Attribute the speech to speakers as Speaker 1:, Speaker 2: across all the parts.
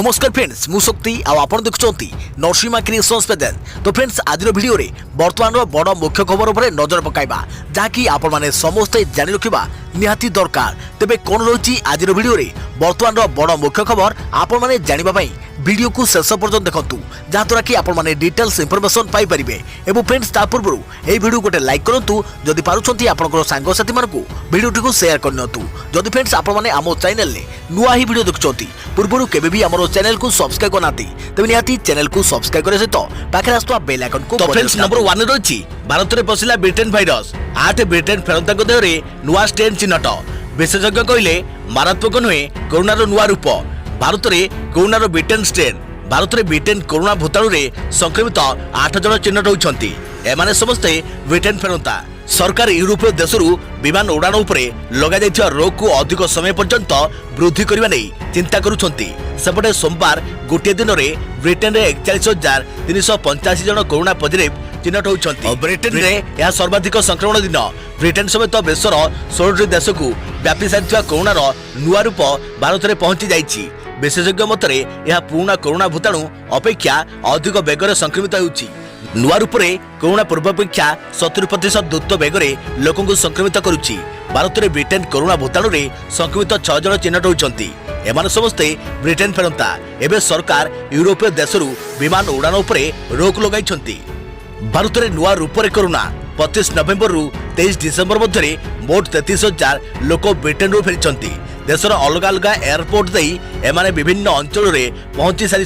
Speaker 1: नमस्कार फ्रेंड्स मु शक्ति आपण देखुंती नरसिंहा क्रिएशंस पेजेंट। तो फ्रेंड्स आज वीडियो रे वर्तमान बड़ मुख्य खबर उपर नजर पकाइबा जहाँकि आपण माने समस्ते जानि रखिबा निहाती दरकार। तेबे कोन रही आज वीडियो रे वर्तमान बड़ मुख्य खबर आपण माने जानिबा पई वीडियो को शेष पर्यंत देखंतु जहाँद्वारा कि आपण माने डिटेल्स इंफॉर्मेशन पाई परिबे। एवं फ्रेंड्स ता पूर्व ए वीडियो गोटे लाइक करंतु जदि पारुछंती आपनकर सांग साथी मानकु वीडियो को शेयर करनतु। जदि फ्रेंड्स आपण माने आमो चैनल ले नुआ ही वीडियो देखुछंती पूर्व केबे भी हमरो चैनल को सब्सक्राइब करनाती तबे निहाती चैनल को सब्सक्राइब करे सहित पाखे आस्तुवा बेल आइकन को। तो फ्रेंड्स नंबर 1 रही भारत में पशिला ब्रिटेन भाइरस 8 ब्रिटेन फेरंता देहरे नुआ स्ट्रेन चिन्हट। विशेषज्ञ कहले मारात्मक नुहे कोरोनार नुआ रूप। भारत में कोरोनार ब्रिटेन स्ट्रेन भारत में ब्रिटेन कोरोना भूताणु रे संक्रमित 8 जन चिन्हट होती। एमाने समस्ते ब्रिटेन फेरंता। सरकार यूरोपीय देशरू विमान उड़ाण उपरे लगा जाइथिबा रोक को अधिक समय पर्यंत वृद्धि करबा नै चिंता करुछंती। सेपटे सोमवार गोटे दिन में ब्रिटेन रे 41,385 जन कोरोना पॉजिटिव चिन्हट होती। ब्रिटेन रे यह सर्वाधिक संक्रमण दिन। ब्रिटेन समेत विश्वर 16 देश को व्यापी सारिथिबा कोरोनार नुआ रूप भारत में पहुंची जाइछि। विशेषज्ञ मतरे यह पुराना कोरोना भूताणु अपेक्षा अधिक बेगरे संक्रमित होउछि। नुआ रूप में कोरोना पूर्वापेक्षा 70% द्रुत बेगरे लोक संक्रमित करुच्ची। भारत में ब्रिटेन कोरोना भूताणु रे संक्रमित 6 जन चिन्हट होती। एमाने समस्ते ब्रिटेन फेरंता। एबे सरकार यूरोपीय देशरू विमान उड़ाण उपरे रोक लगाइछंती। भारत में नुआ रूप में कोरोना 25 नवेम्बर रु 23 डिसेम्बर मध्य मोट 33,000 लोक ब्रिटेन रू फेरी। देशर अलग अलग एयरपोर्ट दे एमाने विभिन्न अंचल में पहुंची सारी।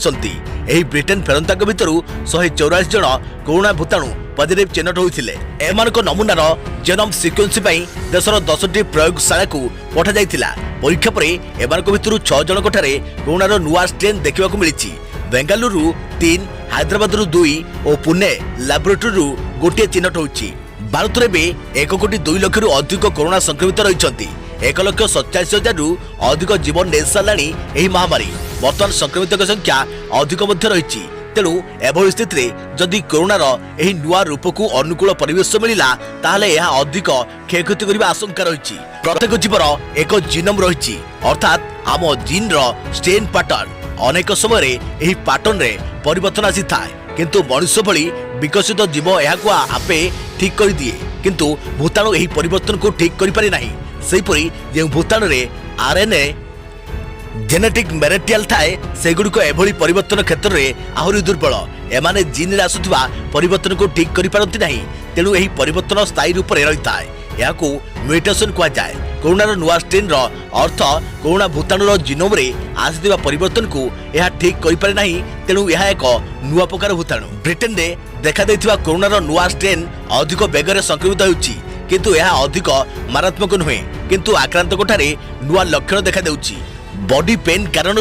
Speaker 1: एही ब्रिटेन फेरंता भितर 144 जन कोरोना भूताणु पॉजिटिव चिन्हट होते। एमानक नमूनार जेनोम सिक्वेन्स देशर 10टी प्रयोगशाला को पठा जाइथिला। परीक्षा पर एमानक भितर 6 जनक ठारे कोरोनार नुआ स्ट्रेन देखा मिली। बेंगालुरु 3, हैदराबाद 2 और पुणे लैबोरेटरी गोटे चिन्हट होती। भारत में 1,02,00,000 रु अधिक कोरोना संक्रमित रही। 1,47,000 अधिक जीवन ले सारी यही महामारी। वर्तमान संक्रमित संख्या अधिक रही। तेणु एभली स्थिति जदि कोरोनार यही नुआ रूप को अनुकूल परिवेश मिलला ताहले यह अधिक क्षयक्षति करने आशंका रही। प्रत्येक जीवर एक जीनोम रही अर्थात आम जीन स्ट्रेन पैटर्न। अनेक समय यही पैटर्न रे परिवर्तन आसी थाए किंतु मनुष्य भली विकसित जीव यह आपे ठीक कर दिए किंतु भूताणु यही परिवर्तन को ठीक कर पारे नहीं। सेहीपरि जो भूताणु रे आरएनए जेनेटिक मेटेरियल थाए सेगुड़िक एभली परिवर्तन क्षेत्र में आहरी दुर्बल। एमाने जीन रे आसुथिबा परिवर्तन को ठीक करि पारंती नहीं। तेणु यही परिवर्तन स्थायी रूप में रही थाए। याकू म्यूटेशन कहा जाए। कोरोनार नुआ स्ट्रेन अर्थ कोरोना भूताणुर जीनोम रे आसिथिबा परिवर्तन को यह ठीक करि पारे नहीं। तेणु यह एक नुआ प्रकार भूताणु। ब्रिटेन रे देखा देथिबा कोरोनार नुआ स्ट्रेन अधिक बेगरे संक्रमित होउछि किंतु यह अधिक मारात्मक नुहे किंतु आक्रांतक ठारे नुआ लक्षण देखा देउछि। बॉडी पेन कारण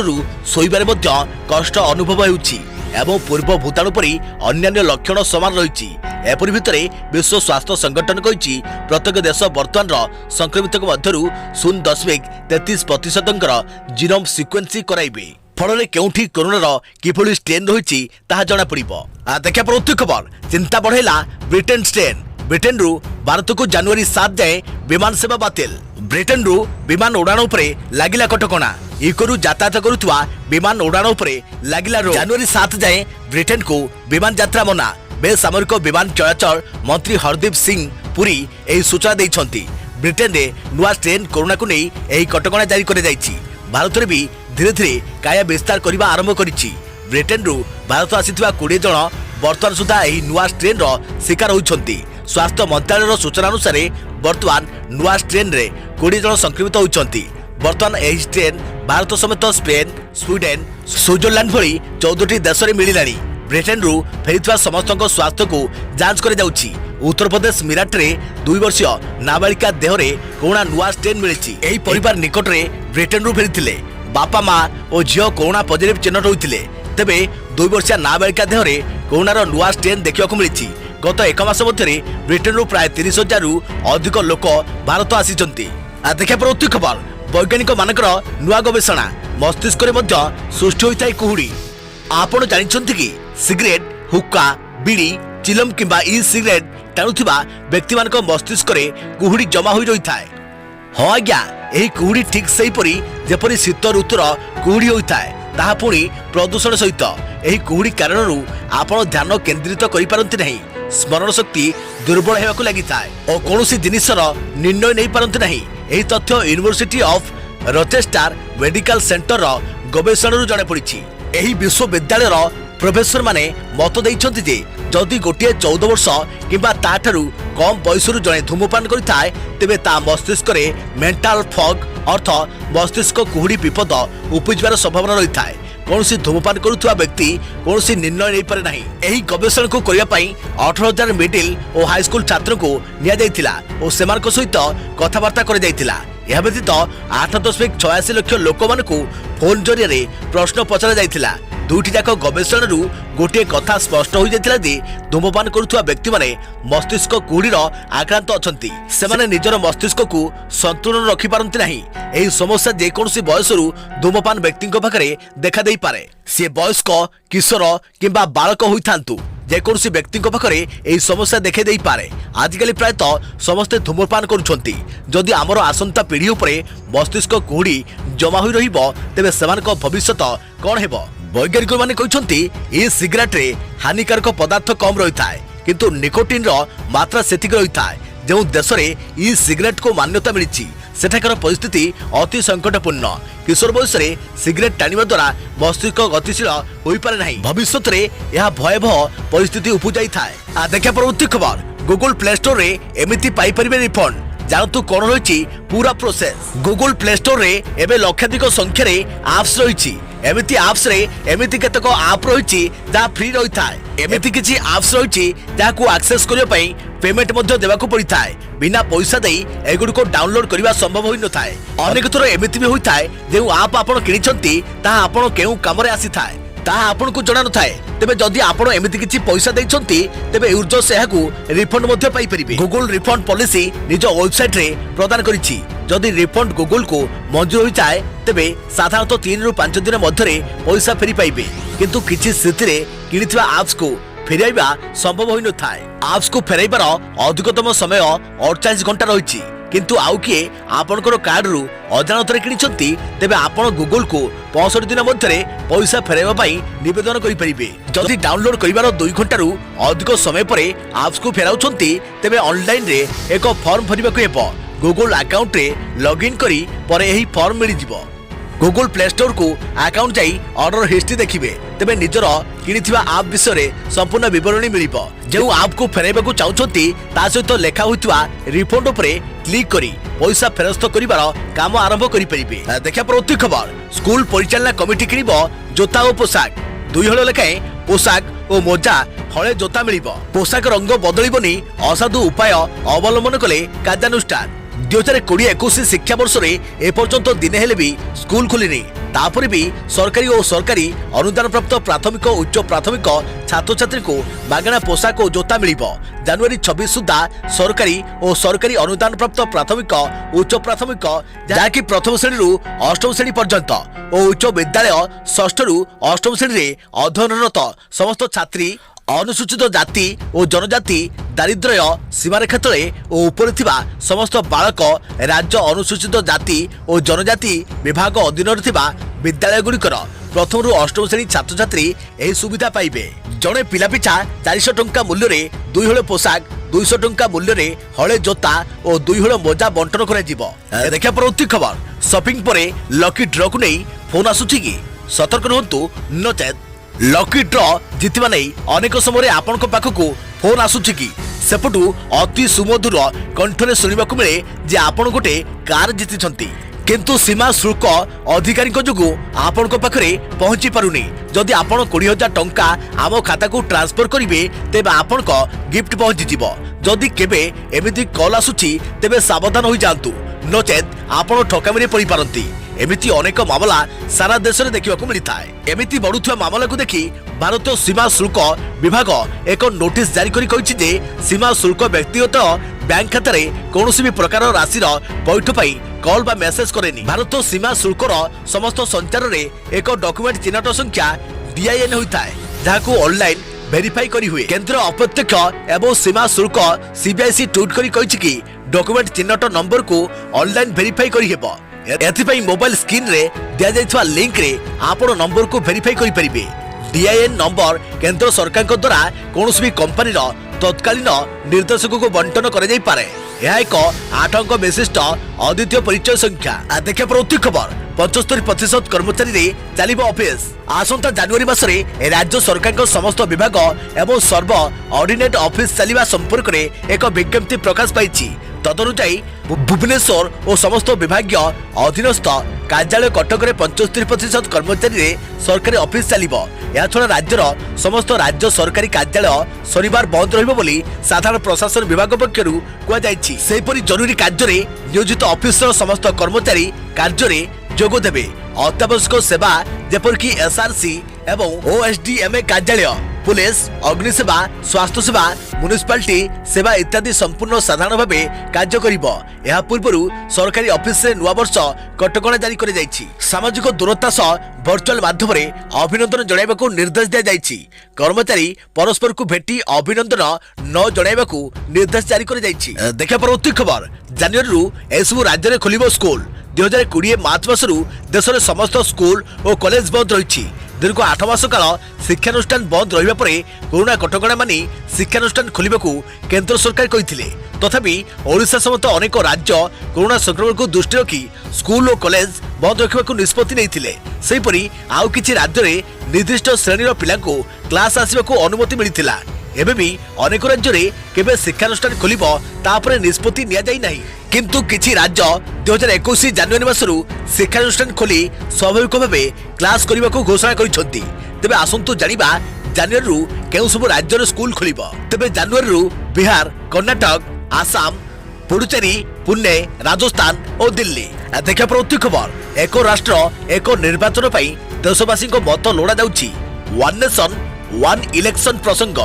Speaker 1: शोइबारे मध्य कष्ट अनुभव होउछि एवं पूर्व भूताणु परि अन्य लक्षण समान रही। एपरि भितरे विश्व स्वास्थ्य संगठन कहिछि प्रत्येक देश वर्तमान संक्रमित मध्य 0.33% जीनोम सिक्वेन्स कराइबे। फल केउठी कोरोनार किभली स्ट्रेन रही ताहा जना पड़िबो। देखा पर खबर चिंता बढ़ेला ब्रिटेन स्ट्रेन। ब्रिटेन रु भारत को जनवरी 7 जाए विमान सेवा बातिल। ब्रिटेन रु विमान उड़ाण उपरे लागिला कटकणा। इकोरु यातायात करुवा विमान उड़ाण उपरे लागिला रोक। जनवरी 7 जाए ब्रिटेन को विमान यात्रा मना। बेसामरिक विमान चलाचल मंत्री हरदीप सिंह पुरी एही सूचना दैछंती। ब्रिटेन रे नुआ स्ट्रेन कोरोना को नहीं एही कटकणा जारी करे जाइछि। भारत रे भी धीरे धीरे काया विस्तार करबा आरंभ करिछि। ब्रिटेन रु भारत आसीथिबा 20 जन वर्तमान सुधा एही नुआ स्ट्रेन रो शिकार होइछंती। स्वास्थ्य मंत्रालय सूचना अनुसार वर्तमान नुआ स्ट्रेन रे 20 जन संक्रमित होइछंती। वर्तमान एही स्ट्रेन भारत समेत स्पेन, स्वीडेन, स्विट्जरलैंड भली 14टी देश में मिलिलानी। ब्रिटेन रु फेरिथिबा समस्त स्वास्थ्य को जांच करे जाउछि। उत्तर प्रदेश मीरठ रे 2 वर्षीय नाबालिका देहरे कोरोना नुआ स्ट्रेन मिलिछि। एही परिवार निकट रे ब्रिटेन रु फेरिथिले। बापा मां और झियो कोरोना पॉजिटिव चिन्हट होइथिले। तेबे 2 वर्षीय नाबालिका देहरे कोरोनार नुआ स्ट्रेन देखा मिली। गत 1 मास मध्य ब्रिटेन रु प्राय 30,000 रु अधिक लोक भारत आसीचंती। देखा पर खबर वैज्ञानिक मानकर नुआ गवेषणा मस्तिष्क रे मध्य सृष्टि होइताय कुहुडी। आपण जानिछंती कि सिगरेट, हुक्का, बीड़ी, चिलम किंबा ई सिगरेट टाणुथिबा व्यक्ति मानक मस्तिष्क रे कुहुडी जमा होई रही थाए। हाँ आज्ञा, यही कुहुडी ठीक सेहीपरि जेपरि शीत ऋतुर कुहुडी होइताय ताहा पुणी प्रदूषण सहित एही कुहुड़ी कारणरू आपण ध्यान केंद्रित करि पारंती नहीं, स्मरण शक्ति दुर्बल हेबाकु लागिथाय और कोनोसी जिनिसर निर्णय नै पारंती नहीं। एही तथ्य University of Rochester Medical Center गवेषणा जणे पड़ी। एही विश्वविद्यालय प्रोफेसर माने मत देइछन्ति जे जदि गोटे 14 वर्ष किंबा ताठारु कम बयसरु जणे धूमपान करिथाय तेबे ता मस्तिष्क रे मेंटल फॉग अर्थ मस्तिष्क कुहुड़ी विपद उपजिबार संभावना रही थाए। कौनसी धूमपान करुवा व्यक्ति कौनसी निर्णय नहीं पारे नहीं। एही गवेषणा को करिया पई 18,000 मिडिल और हाई स्कूल छात्र को निया जायतिला और सेमानक सहित कथबार्ता कर जायतिला। यह व्यतीत 8.86 लाख लोक मानकु फोन जरिए प्रश्न पचरा जायतिला। दुईटी जाक गवेषणा गोटे कथा स्पष्ट हो जाता जे धूमपान करुवा व्यक्ति माने मस्तिष्क कुहुड़ीर आक्रांत अछंती। सेमाने निजर मस्तिष्क को संतुलन रखि पारंती नहीं। एही समस्या जेकोसी बयसरु धूमपान व्यक्ति पाखरे देखा देई पारे, सी वयस्क किशोर किंबा बालक होइथांतु जेकोसी व्यक्ति पाखरे एही समस्या देखे देई पारे। आजिकल प्रायतः समस्ते धूमपान करुछंती। जदि आमर आसंता पीढ़ी उपरे मस्तिष्क कुहुड़ी जमा होई रहिबो तेबे सेमानक भविष्यत कोन हेबो। वैज्ञानिक माने कहते ई सिगरेट रे हानिकारक पदार्थ कम रही है किंतु निकोटिन रो मात्रा सेतिक रही है। जो देश में ई सिगरेट को मान्यता मिली सेठाकर परिस्थिति अति संकटपूर्ण। किशोर बयस रे सिगरेट टाणिबा द्वारा मस्तिष्क गतिशील होई पारे नहीं। भविष्य में यह भयावह परिस्थिति उपजाई थाए। देखा परवर्ती खबर, गूगल प्ले स्टोर रे एमिति पाई परिबे रिफंड। जानतु कौन रही पूरा प्रोसेस। गूगल प्ले स्टोर रे एबे लक्षाधिक संख्यार आप्स रही। एमिति आप्स रे एमिति केतक आप रही जहाँ फ्री रही थाए। एमिति किछि आप्स रही जहाँ एक्सेस करने पई पेमेंट मध्य देवाकू पड़ी थाए। बिना पैसा देई एगुडी को डाउनलोड करबा संभव होई न थाए। अनेक थर एमिति भी होई थाए जे आप आपण किनिचंती ताहा आपण केउ काम रे आसी थाए ताहा आपण को जणा न थाए। तेबे जदि आपण एमिति किछि पैसा दैछंती तेबे यूजर्स एहाकू रिफंड मध्य पाई परिबे। गूगल रिफंड पॉलिसी निज वेबसाइट रे प्रदान करिछि। जदि रिफंड गूगल को मंजूर हो जाए तेबे साधारणतः 3 ରୁ 5 दिन मध्य पैसा फेरी पाइबे। किंतु किछि स्थिति किनिथिबा एप्स को फेराइबा संभव होई न थाए। एप्स को फेराइबार अधिकतम समय 48 घंटा रही। किंतु आउ किए आपनकर कार्ड रु अजाणतरे किनिचंती तेबे आपण गूगल को 65 दिन मध्य पैसा फेराइबा पई निवेदन करि परिबे। जदि डाउनलोड करिबार 2 घंटा रु अधिक समय परे एप्स को फेराउछंती तेबे ऑनलाइन रे एक फॉर्म भरिबाकू हेबो। गूगल अकाउंट रे लॉगिन करी परे एही फॉर्म मिली जिवो। गूगल प्ले स्टोर को अकाउंट जाई ऑर्डर हिस्ट्री देखिबे तेबे निजर किनिथिबा आप विषय संपूर्ण विवरणी मिलिबो। जेउ आप को फेराइबाकू चाहुछंती ता सहित लेखा होइतवा रिफंड उपरे क्लिक करी पैसा फेरस्त करिबार काम आरंभ करि परिबे। देखा परवर्ती खबर, स्कूल परिचालना कमिटी किनिबो जोता और पोशाक। 2 हल लेखाएं पोशाक और मोजा हले जोता मिलिबो। पोशाक रंग बदलिबनी असाधु उपाय अवलंबन कले कार्यानुष्ठान। 2020-21 शिक्षा वर्ष रे एपर्यंत दिने हेले भी स्कूल खोलिनी। तापर भी सरकारी और सरकारी अनुदान प्राप्त प्राथमिक और उच्च प्राथमिक छात्र छात्री को मागଣା पोशाक और जोता मिलिबो। जनवरी 26 सुधा सरकारी और सरकारी अनुदान प्राप्त प्राथमिक उच्च प्राथमिक जहाँकि प्रथम श्रेणी रु अष्टम श्रेणी पर्यंत और उच्च विद्यालय षष्ठ रु अष्टम श्रेणी रे अध्ययनरत समस्त छात्री अनुसूचित जाति और जनजाति दारिद्र्य सीमारेखा तले और ऊपर थिबा समस्त बालक राज्य अनुसूचित जाति और जनजाति विभाग अधीन थिबा विद्यालय गुड़िकर प्रथम रु अष्टम श्रेणी छात्र छात्री यह सुविधा पाइबे। जड़े पिला पिछा 400 टंका मूल्य रे 2 हल पोशाक 200 टंका मूल्य रे हले जोता और 2 हल मोजा बंटन करा जिवो। देखा परवर्ती खबर, शॉपिंग परे लकी ड्र को नहीं फोन आसुची कि सतर्क रहंतु नचेत लकी ड्र जितिबा नहीं अनेक समय आपण पाखक फोन आसुची कि सेपटू अति सुमधुर कंठरे शुणा मिले जे आपण गोटे कार जीति किंतु सीमा शुल्क अधिकारी जोगु आपण पाखरे पहुंची पारुनी। जदि आपण 20,000 टंका आम खाता को ट्रांसफर करेंगे तेबे आपण गिफ्ट पहुंची जीवो। जदि केबे एमिति कॉल आसुची तेबे सावधान हो जातु नचेत आपण ठकामी रे पड़ी पारंती। एमिति अनेक मामला सारा देश में देखा मिलता है। एमिति बढ़ुवा मामला को देखी भारतीय सीमा शुल्क विभाग एक नोटिस जारी करी सीमा शुल्क व्यक्तिगत बैंक खाता कौन भी प्रकार राशि पैठ पाई कॉल बा मेसेज करेनी। भारतीय सीमा शुल्कर समस्त संचार रे एक डॉक्यूमेंट चिन्हट संख्या DIN होता है जहां ऑनलाइन वेरीफाई करी हुए। केंद्र अप्रत्यक्ष एवं सीमा शुल्क CBIC ट्वीट करी कहिछि कि डॉक्यूमेंट चिन्हट नंबर को ऑनलाइन वेरीफाई करी हेबो। एथिपाई मोबाइल स्क्रीन रे दिया जाइथवा लिंक रे आपण नंबर को वेरीफाई करि परिबे। डीआईएन नंबर केंद्र सरकार को द्वारा कोनोसी भी कंपनी रो तत्कालीन निर्देशक को बंटन करे जाई पारे। यह एक 8 अंक विशिष्ट अद्वितीय परिचय संख्या। देखिए प्रति खबर 75% कर्मचारी रे चलिबो ऑफिस। आसंता जनवरी मासरे राज्य सरकार को समस्त विभाग एवं सर्व ऑर्डिनेट ऑफिस चलिबा संपर्क रे एक विज्ञप्ति प्रकाश पाइछि। तदनुसार भुवनेश्वर और समस्त विभागीय अधीनस्थ कार्यालय कटक रे 75% कर्मचारी रे सरकारी ऑफिस चलिबो। या छड़ा राज्यर समस्त राज्य सरकारी कार्यालय शनिवार बंद रहिबो बोली साधारण प्रशासन विभाग पक्षरु कुआ जायछि। सेहिपरि जरूरी कार्य रे नियोजित ऑफिस समस्त कर्मचारी कार्य रे जोग देबे। अत्यावश्यक सेवा जेपरकि एसआरसी एवं ओएसडीएमए कार्यालय, पुलिस, अग्निसेवा, स्वास्थ्य सेवा, म्युनिसिपालिटी सेवा इत्यादि संपूर्ण साधारण भावे कार्य करिबो। यह पूर्वरु सरकारी ऑफिस रे नुआ वर्ष कटकणा जारी करे जायछि। सामाजिक दूरता सह वर्चुअल माध्यम रे अभिनंदन जणाइबाकू निर्देश दिया जायछि। कर्मचारी परस्पर को भेटी अभिनंदन न जणाइबाकू निर्देश जारी करे जायछि। देखा परवर्ती खबर जनवरी रु एसबु राज्य रे खोलिबो स्कूल। 2020 मार्च मासरु देश रे समस्त स्कूल और कॉलेज बंद रहिछि। दीर्घ 8 मास काल शिक्षानुष्ठान बंद रहिबा परे कोरोना कटकणा मानि शिक्षानुष्ठान खोलिबाकू केंद्र सरकार कहिथिले। तथापि ओडिशा समेत अनेक राज्य कोरोना संक्रमण को दृष्टि रखी स्कूल और कॉलेज बंद रखिबाकू निष्पत्ति नैथिले। सेहिपरि आउ किछि राज्य रे निर्दिष्ट श्रेणीर पिलांकू क्लास आसिबाकू अनुमति मिलिथिला। एबे भी अनेक राज्य रे केबे शिक्षानुष्ठान खोलिबो तापरे निष्पत्ति निया जाई नाही। किंतु किछि राज्य 2021 जनवरी मासरु शिक्षानुष्ठान खोली स्वाभाविक भावे क्लास करबाकू घोषणा करिसथि। तेबे आसंतु जानिबा जनवरी रु केउ सब राज्य रे स्कूल खोलिबो। तेबे जनवरी रु बिहार, कर्नाटक, आसाम, पुडुचेरी, पुणे, राजस्थान और दिल्ली। देखा प्रति खबर एक राष्ट्र एक निर्वाचन पई देशवासी को मत लोड़ा जाउछि। वन नेशन वन इलेक्शन प्रसंग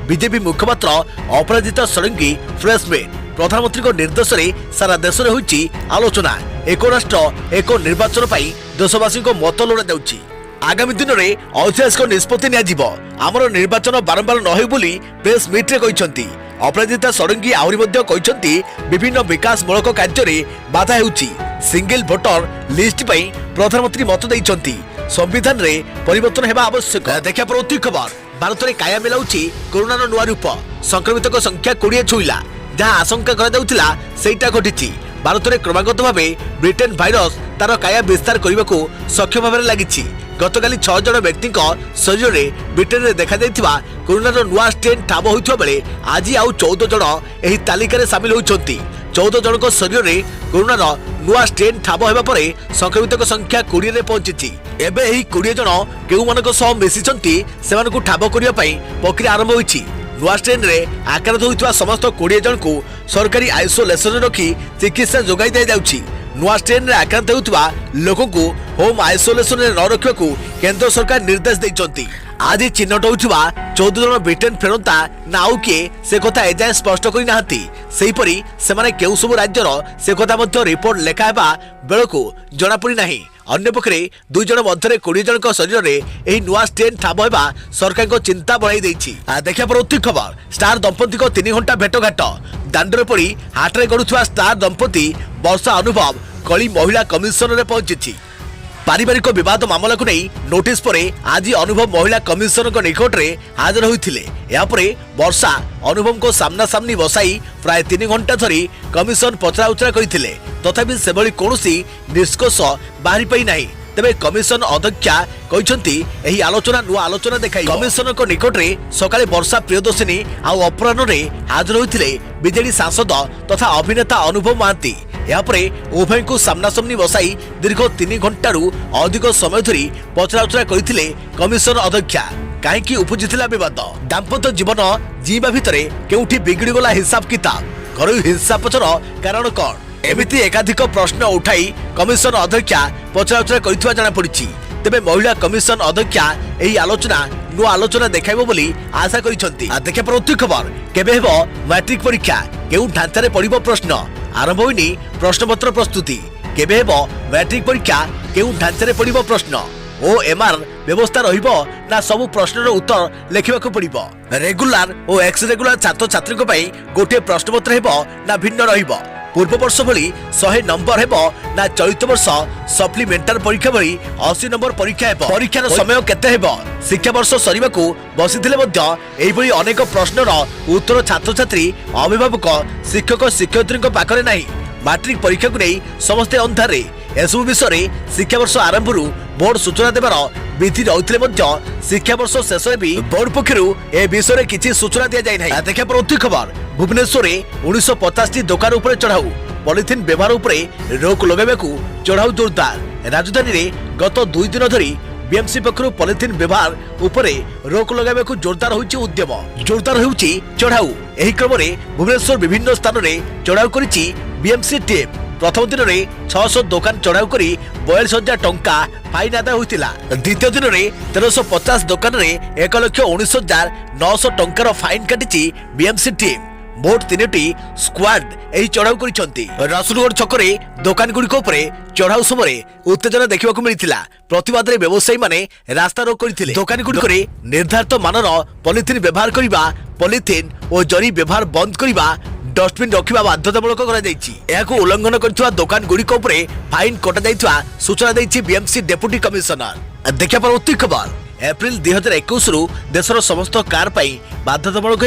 Speaker 1: बीजेपी मुखपात्र अपराजिता षडंगी प्रेस मीट। प्रधानमंत्री को निर्देश रे सारा देश रे होइछि आलोचना। एक राष्ट्र एक निर्वाचन पई देशवासी को मत लोड़ा जाउछि। आगामी दिन रे ऐतिहासिक निष्पत्ति निया जिवो। हमर निर्वाचन बारंबार न होय बोली प्रेस मीट रे कहिसंती। अपराजिता षडंगी आहुरी मध्ये कहिसंती विभिन्न विकासमूलक कार्य रे बाधा हेउछि। सिंगल भोटर लिस्ट पई प्रधानमंत्री मत दैछंती। संविधान रे परिवर्तन हेबा आवश्यक। देखा प्रति खबर भारत में काया मिलाउछि कोरोना नुआ रूप। संक्रमित संख्या 20 छुईला। जहाँ आशंका करा जाउथिला सेटा घटिछि। भारत में क्रमागत भावे ब्रिटेन भाइरस तार काया विस्तार करने सक्षम भाव लगी। गतकाली 6 जन व्यक्ति शरीर में ब्रिटेन में देखा कोरोना नुआ स्ट्रेन ठाब होता बेले आज आउ 14 जन यह तालिकार सामिल होती। 14 जन शरीर में कोरोना नुआ स्ट्रेन ठाब होगा पर संक्रमित संख्या 20 रे पहुंची। एबे एही 20 जन केउमानक सह मिसिचंती सेमानकु ठाब करिया पई प्रक्रिया आरंभ होईछि। नुआ स्ट्रेन रे आक्रांत होइतवा समस्त 20 जन को सरकारी आइसोलेशन रे रखी चिकित्सा जोगाई दिया जाउछि। नुआ स्ट्रेन रे आक्रांत होइतवा लोकन को होम आइसोलेशन रे न रखिबाकू केंद्र सरकार निर्देश दैछंती। आज चिन्हट होइतवा 14 जन ब्रिटेन फेरंता नाउ के से कथा एजाय स्पष्ट करि नाहंती। सेहिपरि सेमाने केउ सब राज्यर से कथा मध्य रिपोर्ट लेखा हेबा बेलको जणा पड़ी नाही। अन्य पक्षरे 2 जन मध्य 20 जन शरीर में यह नुआ स्ट्रेन ठाब होगा सरकार को चिंता बढ़ाई देछि। देखा प्रति खबर स्टार दंपति को 3 घंटा भेटघाट। दांडरे पड़ी हाटरे गड़ुवा स्टार दंपति वर्षा अनुभव कली महिला कमिशनर पहुंची। पारिवारिक विवाद मामला को नहीं नोटिस पर आज अनुभव महिला कमिशनर निकट में हाजर होते। वर्षा अनुभव को सामना सामनी बसाई प्राय 3 घंटा धरी कमिशन पचरा उचरा करते। तथापि सेभली कौनसी निष्कर्ष बाहरी पाई नहीं। तेबे कमिशन अध्यक्षा कहते यही आलोचना नुआ आलोचना देखाई। कमिशनर निकट में सकाळे वर्षा प्रियदर्शिनी आउ अपराह्न हाजर होते बीजेडी सांसद तथा अभिनेता अनुभव महांती। यापरे उभय को सामना सामनी बसाई दीर्घ 3 घंटारू अधिक समय धरी पचरा उचरा करथिले कमिशन अध्यक्षा। कहीं उपजिथिला विवाद दाम्पत्य जीवन जीवा भितरे केउठी बिगड़ी गला हिसाब किताब घर हिंसा पछर कारण कौन एमिति एकाधिक प्रश्न उठाई कमिशन अध्यक्षा पचरा उचरा करथिबा जाना पड़िछि। तेबे महिला कमिशन अध्यक्षा एही आलोचना नुआ आलोचना देखाइबो बोली आशा करिसंती। देखा प्रति खबर केबे हेबो मैट्रिक परीक्षा केउ ढांचारे पड़िबो प्रश्न आरंभ होइनी प्रश्नपत्र प्रस्तुति। केबे हेबो मैट्रिक परीक्षा केउ ढांचारे पड़िबो प्रश्न ओएमआर व्यवस्था रहिबो ना सब प्रश्नर उत्तर लेखिबाकू पड़िबो। रेगुलर और एक्स रेगुलर छात्र छात्री को पई गोटे प्रश्नपत्र हेबो ना भिन्न रहिबो। पूर्व वर्ष भली 100 नंबर हेबो ना चलित वर्ष सप्लीमेंटार परीक्षा भली 80 नंबर परीक्षा हेबो परीक्षार समय केते हेबो शिक्षा वर्ष सरीबाकू बसिथिले मध्य एही भली अनेक प्रश्नर उत्तर छात्र छात्री अभिभावक शिक्षक शिक्षयित्री पाखरे नाही मैट्रिक परीक्षा को नहीं समस्ते अंधारे एसबू विषय शिक्षा वर्ष आरंभ बोर्ड सूचना देवार विधि रही शिक्षा वर्ष शेष भी बोर्ड पक्षर ए विषय किसी सूचना दि जाए देखा पर खबर भुवनेश्वर 1950 दुकान उपर चढ़ाऊ पॉलिथिन व्यवहार उपरे रोक लगाइबाकू चढ़ाऊ जोरदार राजधानी में गत 2 दिन धरी बीएमसी पक्षर पॉलिथिन व्यवहार उपरे रोक लगाइबाकू जोरदार होइछि उद्यम जोरदार होउछि चढ़ाऊ एही क्रम में भुवनेश्वर विभिन्न स्थान में चढ़ाऊ करिछि बीएमसी टीम प्रथम दिन में 600 दुकान चढ़ाऊ कर 42,000 टंका फाइन आदाय होता द्वितीय दिन में 1350 दुकान में 1,19,900 टंकार फाइन काटी बीएमसी टीम मोट 3टी स्क्वाड यही चढ़ाऊ कर रसुलगढ़ छकरे दुकान गुड़िक चढ़ाऊ समय उत्तेजना देखा मिलता प्रतिवाद में व्यवसायी माने रास्ता रोक करते दुकान गुड़िक निर्धारित मानर पॉलिथिन व्यवहार करने पॉलिथिन और जरी व्यवहार बंद करने डस्टबिन रखा बाध्यतामूलक उल्लंघन कर दुकान गुड़िक फाइन कटा सूचना देती बीएमसी डेप्यूटी कमिशनर देखा पर खबर एप्रिल 2021 रु देशर समस्त कार पाई बाध्यतामूलक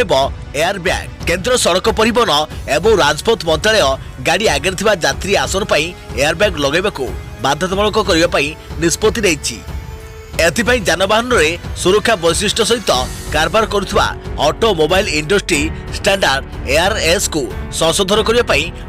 Speaker 1: एयर बैग केंद्र सड़क परिवहन एवं राजपथ मंत्रालय गाड़ी आगे थिबा यात्री आसन पाई एयर बैग लगाइबाकू बाध्यतामूलक करने निष्पत्ति नेइछि एथिपाई जानवाहन रे सुरक्षा वैशिष्ट्य सहित कारबार करुवा ऑटोमोबाइल इंडस्ट्री स्टैंडर्ड एआरएस को संशोधन करने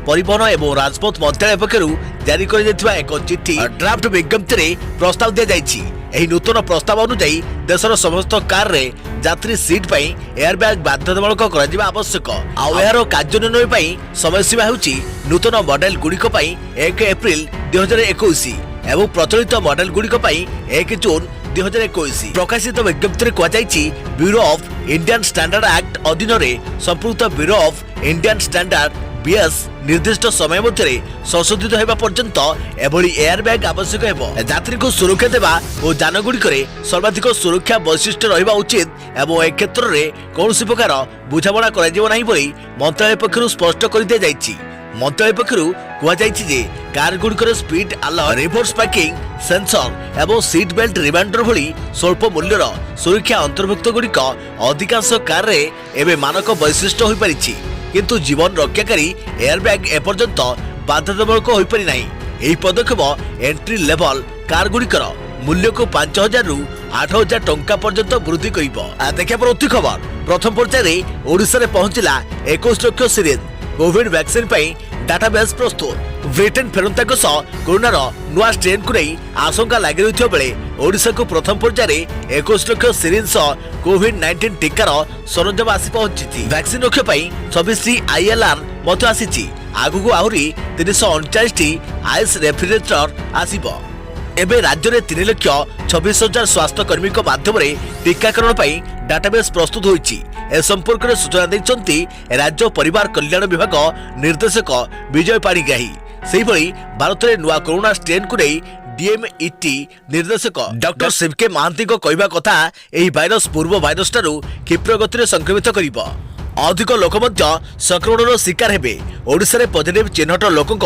Speaker 1: परिवहन एवं राजपथ मंत्रालय पक्षर जारी कर एक चिठी ड्राफ्ट विज्ञप्ति प्रस्ताव दि जाइछि एही नूतन प्रस्ताव अनुसार देशर समस्त कार रे यात्री सीट पाई एयरबैग बाध्यतामूलक करा आवश्यक आउ कार्यान्वयन पाई समय सीमा होउछि नूतन मॉडल गुड़िक 1 एप्रिल 2021 एवं प्रचलित मॉडल गुड़िक 1 जून 2021 प्रकाशित विज्ञप्ति कहुଯାଇଛି bureau of Indian standard act अधीन संपुक्त bureau of Indian standard BS निर्दिष्ट समय मध्य संशोधित होगा पर्यंत एभली एयरबैग आवश्यक हेबो यात्री को सुरक्षा देवा और जानगुड़िक सर्वाधिक सुरक्षा वैशिष्ट्य रहिबा उचित एवं ए क्षेत्र में कौन प्रकार बुझामणा कराजिबो नाही बोली मंत्रालय पक्षरु स्पष्ट कर दिया जाइछि मंत्रालय पक्षरु कहुଯାଇଛି जे कार गुड़िकर speed alert reverse parking sensor एवं सीट बेल्ट रिमाइंडर भली स्वल्प मूल्यर सुरक्षा अंतर्भुक्त गुड़िक अधिकांश कार रे एबे मानक वैशिष्ट्य होई परिछि किंतु जीवन रक्षाकारी एयरबैग एपर्यंत बाध्यतामूलक हो पारि नाही एही पदक्षेप एंट्री लेवल कार गुड़िकर मूल्य को 5,000 रु 8,000 टंका पर्यंत वृद्धि करिबो देखा पर खबर प्रथम पर्याय ओडिशा रे पहुंचला 21 लाख सीरीज कोविड वैक्सीन पाई डाटाबेस प्रस्तुत ब्रिटेन फेरंता कोरोनार नुआ स्ट्रेन को नहीं आशंका लगी रही बेले ओडिशा को प्रथम पर्याय 21 लाख सीरीज कोविड-19 टीकार सरंजाम आसी पहुंची वैक्सीन रक्षा 26 ILR आसी आगु आहरी 339 आइस रेफ्रिजरेटर आसीबो एबे राज्य में 3,26,000 स्वास्थ्यकर्मी माध्यम टीकाकरण डाटाबेस प्रस्तुत होइछि ए संपर्क में सूचना देइछन्ति राज्य परिवार कल्याण विभाग निर्देशक विजय पाणिग्राही सेहि भली भारत में नुआ कोरोना स्ट्रेन को नहीं डीएमईटी निर्देशक डॉक्टर शिवके महांती को कहवा कथा एही भाइरस पूर्व भाइरस टारू क्षिप्र गति संक्रमित करिबो अधिक लोक संक्रमण शिकार हेबे ओडिशा रे पॉजिटिव चिन्हट लोकक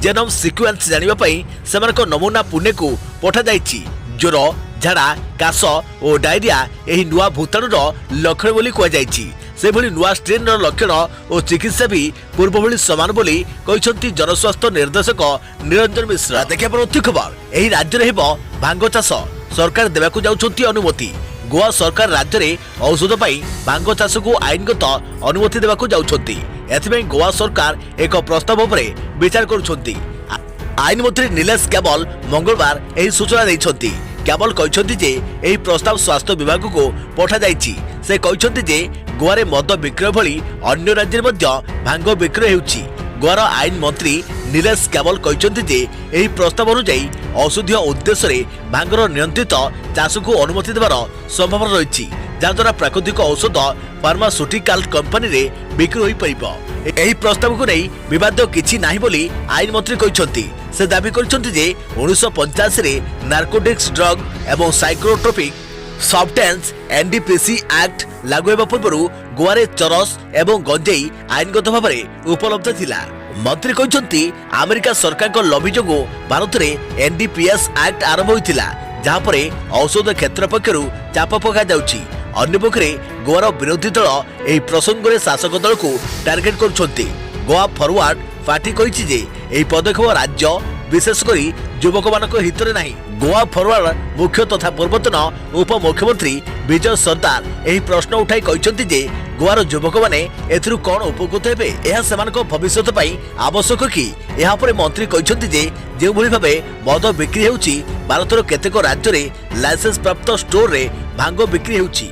Speaker 1: जेनोम सिक्वेन्स जानिबा पई सेमानक नमूना पुणे को पठा जाइछि ज्वर झाड़ा काश और डायरिया एही नुआ भूताणुर लक्षण बोली कह जाइछि से भली नुआ स्ट्रेन लक्षण और चिकित्सा भी पूर्व भली समान बोली कहिसंती जनस्वास्थ्य निर्देशक निरंजन मिश्र देखा पर खबर एही राज्य रे हेबो भांग चाष सरकार देबाकू जाउछंती अनुमति गोवा सरकार राज्य में औषध पाई भांग चाष को आईनगत अनुमति देबाकू जाउछंती एथिबे गोवा सरकार एक प्रस्ताव पर विचार करुछंती आईन मंत्री नीलेश केवल मंगलवार एही सूचना दैछंती केवल कहते जे एही प्रस्ताव स्वास्थ्य विभाग को पठा जाइछि से कहते जे गोवा रे मद विक्रय भली अन्य राज्य में भांग विक्रय होउछि गोवार आईन मंत्री नीलेश केवल कहते जे एही प्रस्ताव अनुसार औषधीय उद्देश्य रे भांगर नियंत्रित चाष को अनुमति देवार संभावना रही जहाद्वारा प्राकृतिक औषध फार्मास्यूटिकल कंपनी रे बिक्री होई परिबो एही प्रस्ताव को नहीं विवाद किछि नाही बोली आईन मंत्री कहते से दाबी करछन्ति जे 1985 रे नार्कोटिक्स ड्रग एवं साइकोट्रोपिक सब्सटेंस एनडीपीसी एक्ट लागू हेबा पूर्व गोवा रे चरस एवं गंजेई आईनगत भाव में उपलब्ध थिला मंत्री कहते अमेरिका सरकार लबी जो भारत में एनडीपीएस एक्ट आरंभ होता जहाँपर औषध क्षेत्र पक्षर चाप पका जाउछि। अन्य पक्षे गोवार विरोधी दल यह प्रसंग में शासक दल को टार्गेट कर गोवा फॉरवर्ड पार्टी कही जे यह पदक्षेप राज्य विशेषकर युवक मान हित में नहीं। गोवा फॉरवर्ड मुख्य तथा पूर्वतन उप मुख्यमंत्री विजय सरदार यह प्रश्न उठाई कहते जे गोवार युवक मैंने एथिरु कौन उपकृत हेबे यह सेमानक भविष्यत पई आवश्यक कि यह पर मंत्री कहते जे जो भली भाबे मद बिक्री हेउछि भारतर केतेक राज्य रे लाइसेंस प्राप्त स्टोर रे भांग बिक्री हेउछि।